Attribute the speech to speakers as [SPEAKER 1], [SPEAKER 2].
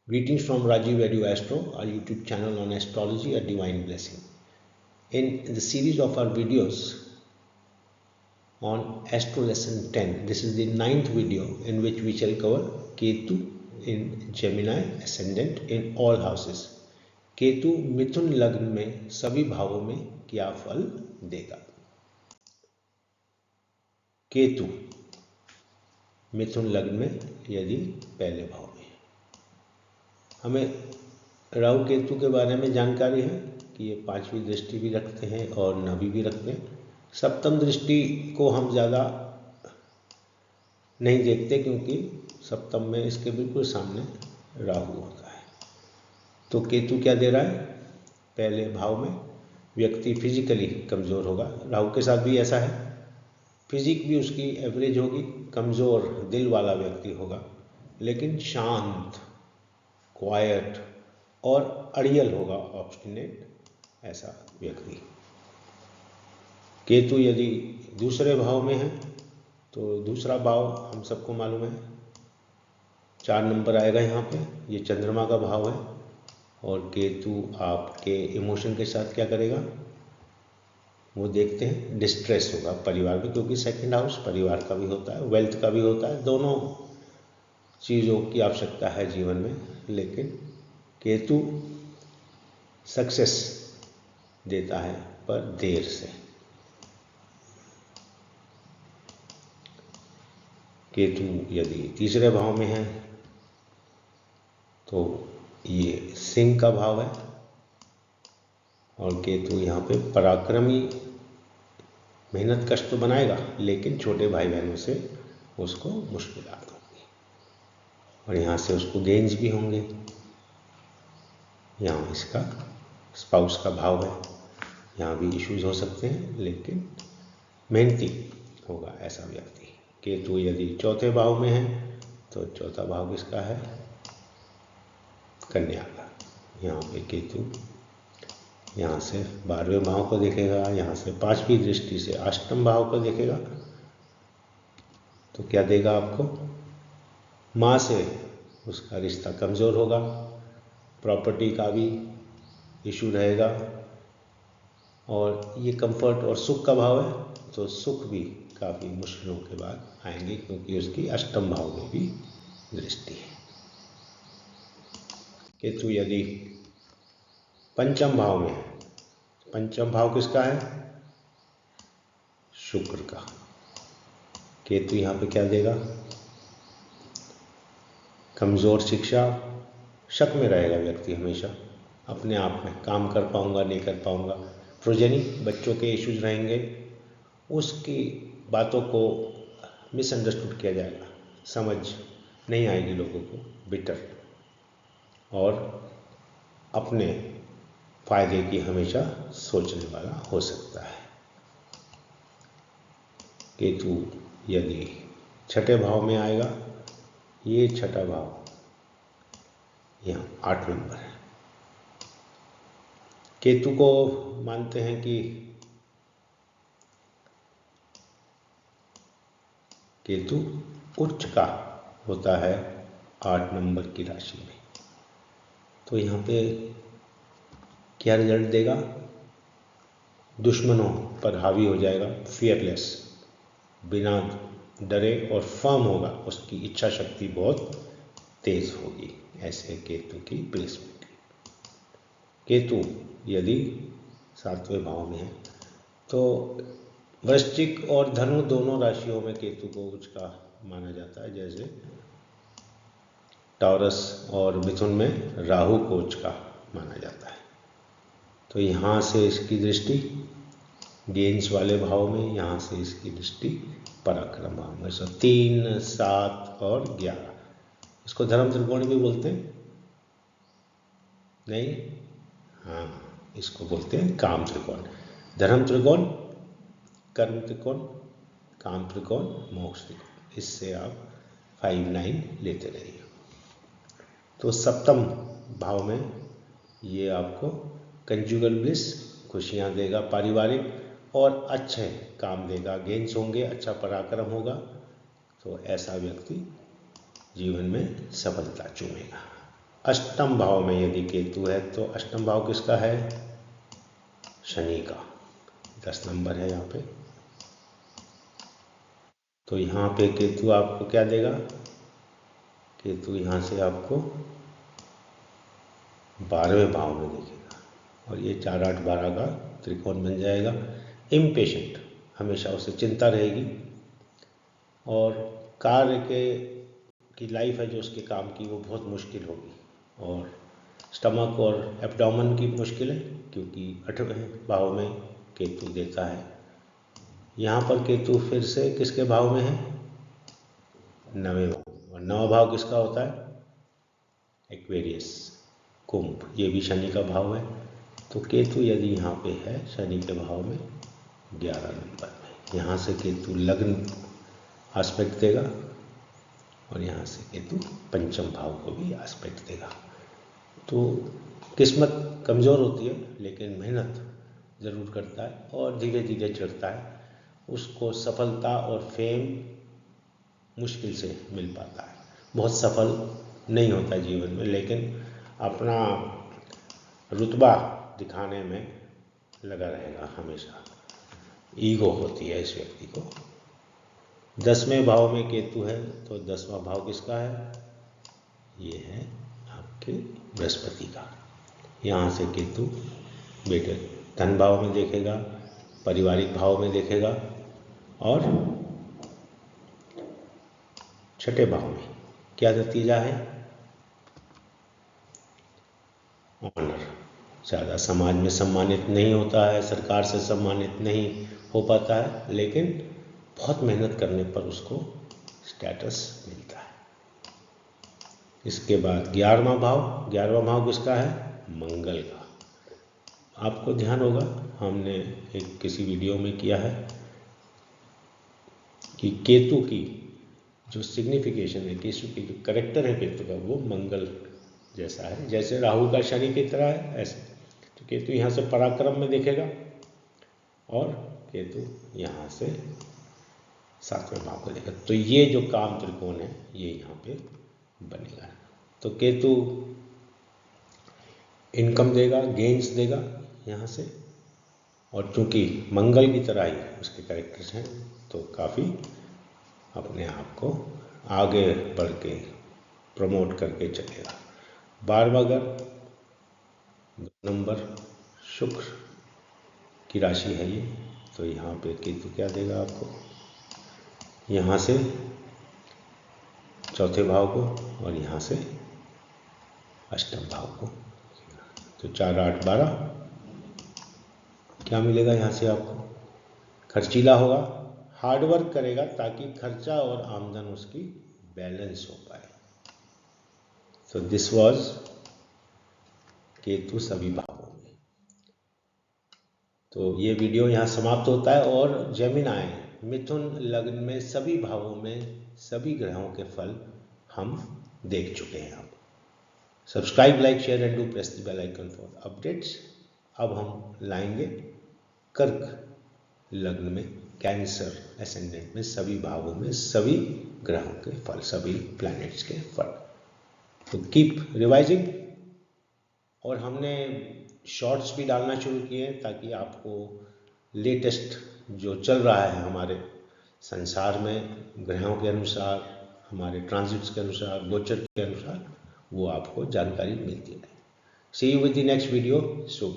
[SPEAKER 1] Greetings from Rajiv Edu Astro, our YouTube channel on astrology, a divine blessing. In the series of our videos on Astro Lesson 10, this is the 9th video in which we shall cover Ketu in Gemini ascendant in all houses. Ketu मिथुन लग्न में सभी भावों में क्या फल देगा? केतु मिथुन लग्न में यदि पहले भाव में, हमें राहु केतु के बारे में जानकारी है कि ये 5वीं दृष्टि भी रखते हैं और 9वीं भी रखते हैं। सप्तम दृष्टि को हम ज़्यादा नहीं देखते क्योंकि सप्तम में इसके बिल्कुल सामने राहु होता है। तो केतु क्या दे रहा है? पहले भाव में व्यक्ति फिजिकली कमज़ोर होगा। राहु के साथ भी ऐसा है, फिजिक भी उसकी एवरेज होगी, कमज़ोर दिल वाला व्यक्ति होगा, लेकिन शांत, क्वाइट और अड़ियल होगा, ऑब्स्टिनेट ऐसा व्यक्ति। केतु यदि दूसरे भाव में है तो दूसरा भाव हम सबको मालूम है 4 नंबर आएगा यहाँ पे, ये चंद्रमा का भाव है। और केतु आपके इमोशन के साथ क्या करेगा वो देखते हैं, डिस्ट्रेस होगा परिवार में, क्योंकि सेकंड हाउस परिवार का भी होता है, वेल्थ का भी होता है, दोनों चीज़ों की आवश्यकता है जीवन में। लेकिन केतु सक्सेस देता है पर देर से। केतु यदि तीसरे भाव में है तो ये सिंह का भाव है और केतु यहाँ पे पराक्रमी, मेहनत कष्ट तो बनाएगा लेकिन छोटे भाई बहनों से उसको मुश्किलात होंगी और यहाँ से उसको गेंज भी होंगे। यहाँ इसका स्पाउस का भाव है, यहाँ भी इश्यूज हो सकते हैं लेकिन मेहनती होगा ऐसा व्यक्ति। केतु यदि चौथे भाव में है तो चौथा भाव किसका है? कन्या का। यहाँ पे केतु यहाँ से 12वें भाव को देखेगा, यहाँ से 5वीं दृष्टि से 8वें भाव को देखेगा। तो क्या देगा आपको? माँ से उसका रिश्ता कमज़ोर होगा, प्रॉपर्टी का भी इशू रहेगा और ये कंफर्ट और सुख का भाव है तो सुख भी काफ़ी मुश्किलों के बाद आएंगे क्योंकि उसकी 8वें भाव में भी दृष्टि है। केतु यदि 5वें भाव में है, 5वां भाव किसका है? शुक्र का। केतु यहाँ पे क्या देगा? कमज़ोर शिक्षा, शक में रहेगा व्यक्ति हमेशा अपने आप में, काम कर पाऊँगा नहीं कर पाऊँगा। प्रोजेनी बच्चों के इश्यूज रहेंगे, उसकी बातों को मिसअंडरस्टूड किया जाएगा, समझ नहीं आएगी लोगों को, बिटर और अपने फायदे की हमेशा सोचने वाला हो सकता है। केतु यदि 6ठे भाव में आएगा, ये 6ठा भाव यहाँ 8 नंबर है। केतु को मानते हैं कि केतु उच्च का होता है 8 नंबर की राशि में। तो यहाँ पे क्या रिजल्ट देगा? दुश्मनों पर हावी हो जाएगा, फियरलेस, बिना डरे और फर्म होगा, उसकी इच्छा शक्ति बहुत तेज होगी। ऐसे केतु की प्लेसमेंट। केतु यदि 7वें भाव में है तो वृश्चिक और धनु दोनों राशियों में केतु को उच्च का माना जाता है। जैसे टॉरस और मिथुन में राहु को उच्च का माना जाता है। तो यहाँ से इसकी दृष्टि गेंस वाले भाव में, यहाँ से इसकी दृष्टि पराक्रम भाव में। 3, 7 और 11, इसको धर्म त्रिकोण भी बोलते हैं, नहीं? हाँ, इसको बोलते हैं काम त्रिकोण। धर्म त्रिकोण, कर्म त्रिकोण, काम त्रिकोण, मोक्ष त्रिकोण। इससे आप 5, 9 लेते रहिए। तो 7वें भाव में ये आपको कंजुगल ब्लिस, खुशियाँ देगा पारिवारिक, और अच्छे काम देगा, गेंस होंगे, अच्छा पराक्रम होगा। तो ऐसा व्यक्ति जीवन में सफलता चूमेगा। अष्टम भाव में यदि केतु है तो अष्टम भाव किसका है? शनि का। 10 नंबर है यहाँ पे। तो यहाँ पे केतु आपको क्या देगा? केतु यहाँ से आपको 12वें भाव में दिखेगा और ये 4 8 12 का त्रिकोण बन जाएगा। इम्पेशेंट, हमेशा उसे चिंता रहेगी और कार्य की लाइफ है जो उसके काम की वो बहुत मुश्किल होगी। और स्टमक और एब्डोमेन की मुश्किल है क्योंकि 8वें भाव में केतु देता है। यहाँ पर केतु फिर से किसके भाव में है? 9वें भाव। और 9वां भाव किसका होता है? एक्वेरियस, कुंभ। ये भी शनि का भाव है। तो केतु यदि यहाँ पे है शनि के भाव में 11 नंबर में, यहाँ से केतु लग्न एस्पेक्ट देगा और यहाँ से केतु पंचम भाव को भी एस्पेक्ट देगा। तो किस्मत कमज़ोर होती है लेकिन मेहनत ज़रूर करता है और धीरे धीरे चढ़ता है। उसको सफलता और फेम मुश्किल से मिल पाता है। बहुत सफल नहीं होता जीवन में लेकिन अपना रुतबा दिखाने में लगा रहेगा हमेशा। ईगो होती है इस व्यक्ति को। 10वें भाव में केतु है तो 10वां भाव किसका है? ये है आपके बृहस्पति का। यहाँ से केतु बेटे धन भाव में देखेगा, पारिवारिक भाव में देखेगा और 6ठे भाव में क्या नतीजा है? ऑनर। ज़्यादा समाज में सम्मानित नहीं होता है, सरकार से सम्मानित नहीं हो पाता है लेकिन बहुत मेहनत करने पर उसको स्टेटस मिलता है। इसके बाद 11वां भाव। 11वां भाव किसका है? मंगल का। आपको ध्यान होगा हमने एक किसी वीडियो में किया है कि केतु की जो सिग्निफिकेशन है, केतु की जो करेक्टर है केतु का वो मंगल जैसा है। जैसे राहु का शनि की तरह है ऐसे। तो केतु यहाँ से पराक्रम में दिखेगा और केतु यहाँ से 7वें भाव को देखेगा। तो ये जो काम त्रिकोण है ये यहाँ पे बनेगा। तो केतु इनकम देगा, गेन्स देगा यहाँ से और चूँकि मंगल की तरह ही उसके कैरेक्टर्स हैं तो काफ़ी अपने आप को आगे बढ़ के प्रमोट करके चलेगा। 12वां घर 2 नंबर शुक्र की राशि है ये। तो यहाँ पे केतु क्या देगा आपको? यहाँ से 4थे भाव को और यहाँ से 8वें भाव को। तो 4 8 12 क्या मिलेगा यहाँ से आपको? खर्चीला होगा, हार्डवर्क करेगा ताकि खर्चा और आमदन उसकी बैलेंस हो पाए। तो दिस वाज केतु सभी भावों में। तो ये वीडियो यहाँ समाप्त होता है और जेमिनाई मिथुन लग्न में सभी भावों में सभी ग्रहों के फल हम देख चुके हैं। अब subscribe, like, share and do press the bell icon for updates. अब हम लाएंगे कर्क लग्न में, कैंसर एसेंडेंट में सभी भावों में सभी ग्रहों के फल, सभी प्लैनेट्स के फल। तो कीप रिवाइजिंग। और हमने शॉर्ट्स भी डालना शुरू किए हैं ताकि आपको लेटेस्ट जो चल रहा है हमारे संसार में ग्रहों के अनुसार, हमारे ट्रांजिट्स के अनुसार, गोचर के अनुसार वो आपको जानकारी मिलती रहे। See you with the next video soon.